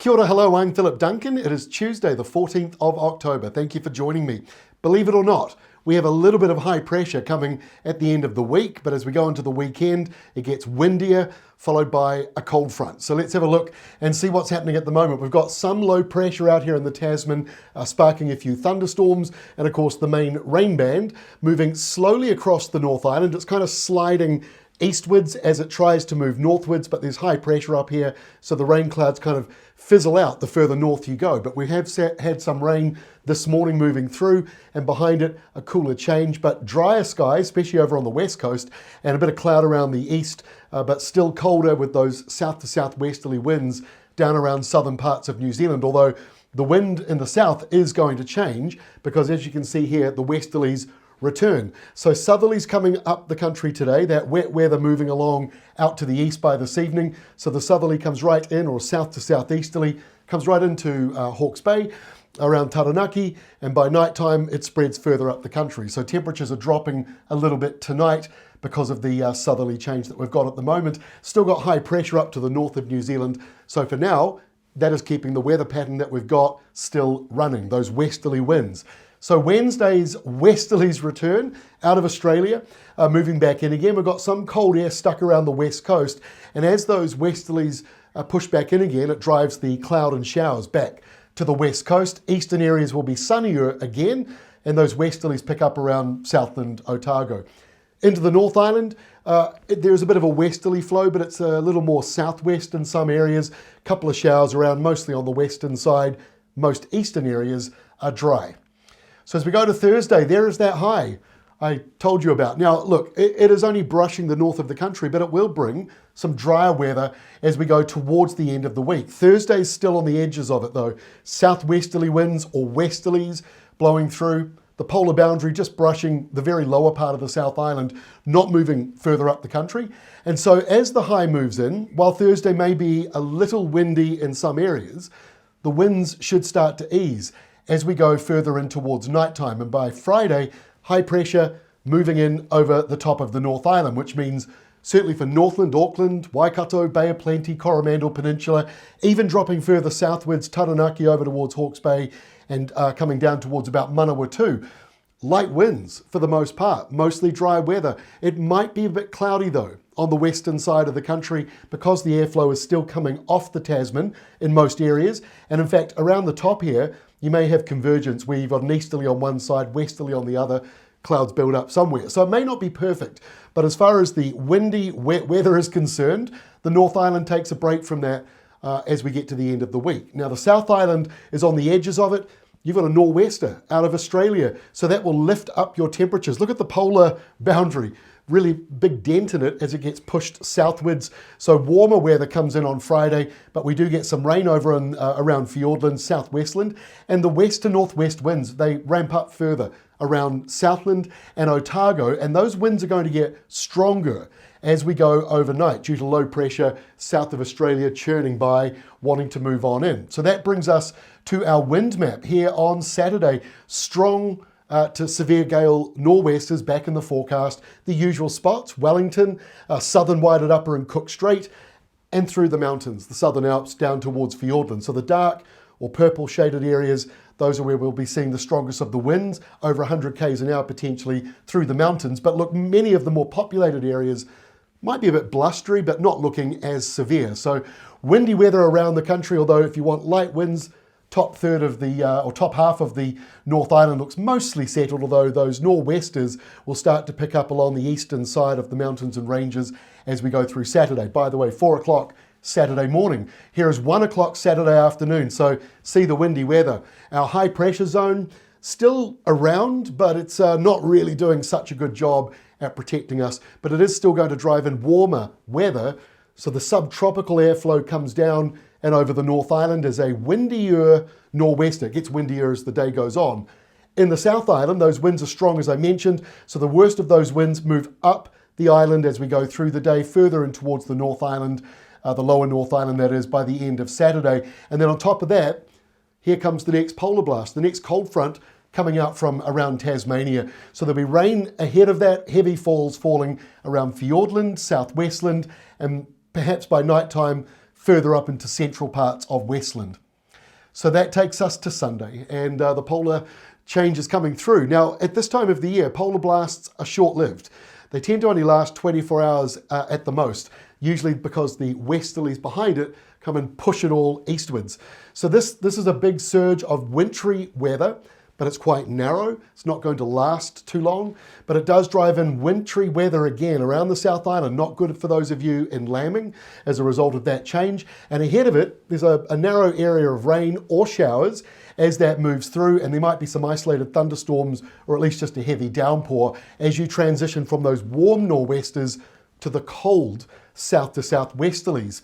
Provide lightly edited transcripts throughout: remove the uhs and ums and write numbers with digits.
Kia ora, hello, I'm Philip Duncan. It is Tuesday, the 14th of October. Thank you for joining me. Believe it or not, we have a little bit of high pressure coming at the end of the week, but as we go into the weekend, it gets windier, followed by a cold front. So let's have a look and see what's happening at the moment. We've got some low pressure out here in the Tasman, sparking a few thunderstorms, and of course the main rain band moving slowly across the North Island. It's kind of sliding eastwards as it tries to move northwards, but there's high pressure up here, so the rain clouds kind of fizzle out the further north you go. But we have had some rain this morning moving through, and behind it a cooler change, but drier skies, especially over on the west coast, and a bit of cloud around the east, but still colder with those south to southwesterly winds down around southern parts of New Zealand, although the wind in the south is going to change because, as you can see here, the westerlies return. So southerlies coming up the country today, that wet weather moving along out to the east by this evening. So the southerly comes right in, or south to southeasterly, comes right into Hawke's Bay, around Taranaki, and by night time it spreads further up the country. So temperatures are dropping a little bit tonight because of the southerly change that we've got at the moment. Still got high pressure up to the north of New Zealand. So for now, that is keeping the weather pattern that we've got still running, those westerly winds. So Wednesday's westerlies return out of Australia, moving back in again. We've got some cold air stuck around the west coast, and as those westerlies push back in again, it drives the cloud and showers back to the west coast. Eastern areas will be sunnier again, and those westerlies pick up around Southland, Otago. Into the North Island, there's a bit of a westerly flow, but it's a little more southwest in some areas. A couple of showers around, mostly on the western side. Most eastern areas are dry. So as we go to Thursday, there is that high I told you about. Now, look, it is only brushing the north of the country, but it will bring some drier weather as we go towards the end of the week. Thursday's still on the edges of it, though. Southwesterly winds or westerlies blowing through. The polar boundary just brushing the very lower part of the South Island, not moving further up the country. And so as the high moves in, while Thursday may be a little windy in some areas, the winds should start to ease as we go further in towards nighttime. And by Friday, high pressure moving in over the top of the North Island, which means certainly for Northland, Auckland, Waikato, Bay of Plenty, Coromandel Peninsula, even dropping further southwards, Taranaki over towards Hawke's Bay, and coming down towards about Manawatu. Light winds for the most part, mostly dry weather. It might be a bit cloudy though on the western side of the country because the airflow is still coming off the Tasman in most areas. And in fact, around the top here, you may have convergence where you've got an easterly on one side, westerly on the other, clouds build up somewhere. So it may not be perfect, but as far as the windy, wet weather is concerned, the North Island takes a break from that as we get to the end of the week. Now the South Island is on the edges of it. You've got a nor'wester out of Australia, so that will lift up your temperatures. Look at the polar boundary, really big dent in it as it gets pushed southwards. So warmer weather comes in on Friday, but we do get some rain over in, around Fiordland, southwestland, and the west to northwest winds, they ramp up further around Southland and Otago, and those winds are going to get stronger as we go overnight due to low pressure south of Australia churning by, wanting to move on in. So that brings us to our wind map here on Saturday. Strong to severe gale nor'westers back in the forecast. The usual spots, Wellington, southern Waited Upper and Cook Strait, and through the mountains, the Southern Alps down towards Fiordland. So the dark or purple shaded areas, those are where we'll be seeing the strongest of the winds, over 100 k's an hour potentially through the mountains. But look, many of the more populated areas might be a bit blustery, but not looking as severe. So windy weather around the country, although if you want light winds, top third of the, or top half of the North Island looks mostly settled, although those nor'westers will start to pick up along the eastern side of the mountains and ranges as we go through Saturday. By the way, 4 o'clock Saturday morning. Here is 1 o'clock Saturday afternoon, so see the windy weather. Our high pressure zone still around, but it's not really doing such a good job at protecting us, but it is still going to drive in warmer weather. So the subtropical airflow comes down and over the North Island as a windier nor'wester. It gets windier as the day goes on. In the South Island, those winds are strong, as I mentioned, so the worst of those winds move up the island as we go through the day, further in towards the North Island, the lower North Island that is, by the end of Saturday. And then on top of that, here comes the next polar blast, the next cold front coming out from around Tasmania. So there'll be rain ahead of that, heavy falls falling around Fiordland, southwestland, and perhaps by night time further up into central parts of Westland. So that takes us to Sunday, and the polar change is coming through. Now, at this time of the year, polar blasts are short-lived. They tend to only last 24 hours at the most, usually because the westerlies behind it come and push it all eastwards. So this is a big surge of wintry weather, but it's quite narrow. It's not going to last too long, but it does drive in wintry weather again around the South Island. Not good for those of you in lambing as a result of that change. And ahead of it, there's a narrow area of rain or showers as that moves through, and there might be some isolated thunderstorms or at least just a heavy downpour as you transition from those warm nor'westers to the cold south to southwesterlies.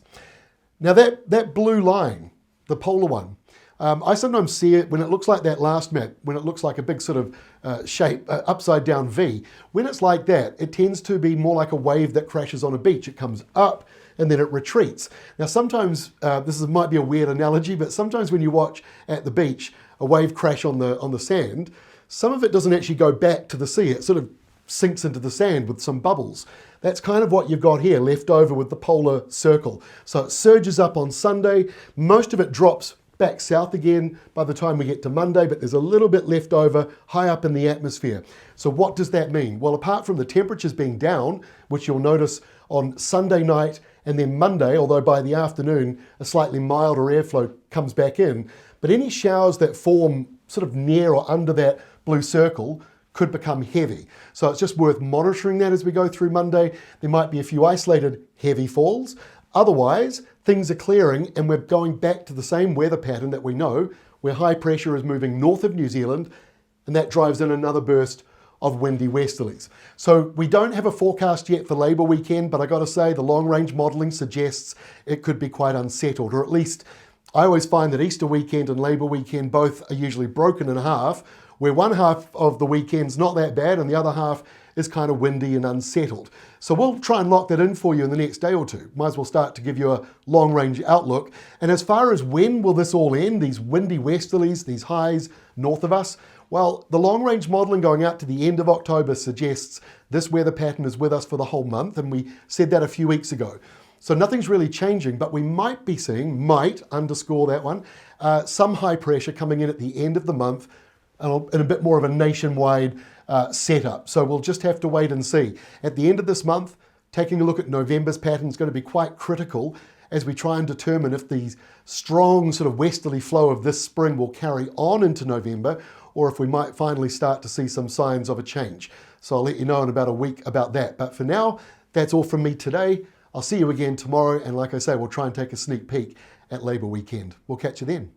Now that blue line, the polar one, I sometimes see it when it looks like that last map, when it looks like a big sort of shape, upside down V. When it's like that, it tends to be more like a wave that crashes on a beach. It comes up and then it retreats. Now sometimes, might be a weird analogy, but sometimes when you watch at the beach a wave crash on the sand, some of it doesn't actually go back to the sea. It sort of sinks into the sand with some bubbles. That's kind of what you've got here left over with the polar circle. So it surges up on Sunday. Most of it drops back south again by the time we get to Monday, but there's a little bit left over high up in the atmosphere. So what does that mean? Well, apart from the temperatures being down, which you'll notice on Sunday night and then Monday, although by the afternoon a slightly milder airflow comes back in, but any showers that form sort of near or under that blue circle could become heavy. So it's just worth monitoring that as we go through Monday. There might be a few isolated heavy falls. Otherwise, things are clearing and we're going back to the same weather pattern that we know, where high pressure is moving north of New Zealand, and that drives in another burst of windy westerlies. So we don't have a forecast yet for Labour weekend, but I got to say the long-range modelling suggests it could be quite unsettled, or at least I always find that Easter weekend and Labour weekend both are usually broken in half, where one half of the weekend's not that bad and the other half is kind of windy and unsettled. So we'll try and lock that in for you in the next day or two. Might as well start to give you a long-range outlook. And as far as when will this all end, these windy westerlies, these highs north of us, well, the long-range modelling going out to the end of October suggests this weather pattern is with us for the whole month, and we said that a few weeks ago. So nothing's really changing, but we might be seeing, underscore that one, some high pressure coming in at the end of the month and a bit more of a nationwide setup. So we'll just have to wait and see. At the end of this month, taking a look at November's pattern is going to be quite critical as we try and determine if the strong sort of westerly flow of this spring will carry on into November, or if we might finally start to see some signs of a change. So I'll let you know in about a week about that. But for now, that's all from me today. I'll see you again tomorrow, and like I say, we'll try and take a sneak peek at Labour weekend. We'll catch you then.